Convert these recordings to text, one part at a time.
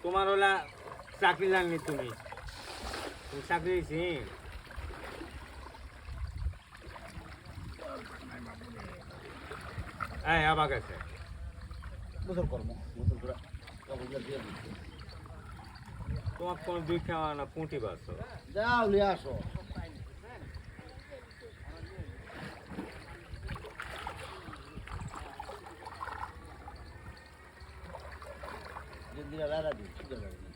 তোমার ওলা চাকরি লাগনি তুমি চাকরি দিছি এই আবার গেছে বছর কর্ম বছর করে কাপড়গুলো দিয়ে দিচ্ছি তোমার কোনো দুই খাওয়া না পুঁটি বাস যাও নিয়ে আসো দিদিরা রাড়া দিই ঠিক আছে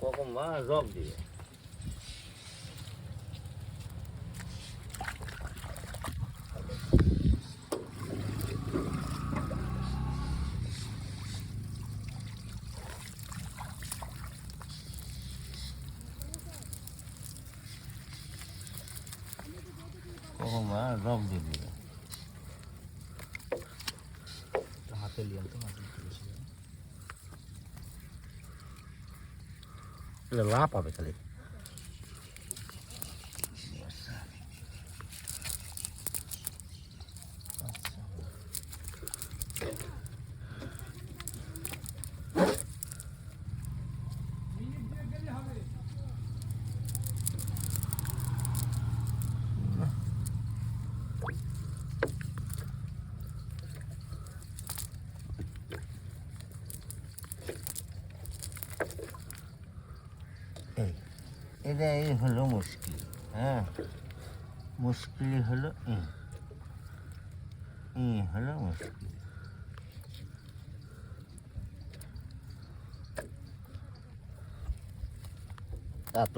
কখন মা জব দিবে কখন মা জব দিবে হাতে লিয়ান তো মাটি লাভ হবে খালি এটাই হলো মুশকিল হ্যাঁ মুশকিল হলো হলো মুশকিল এত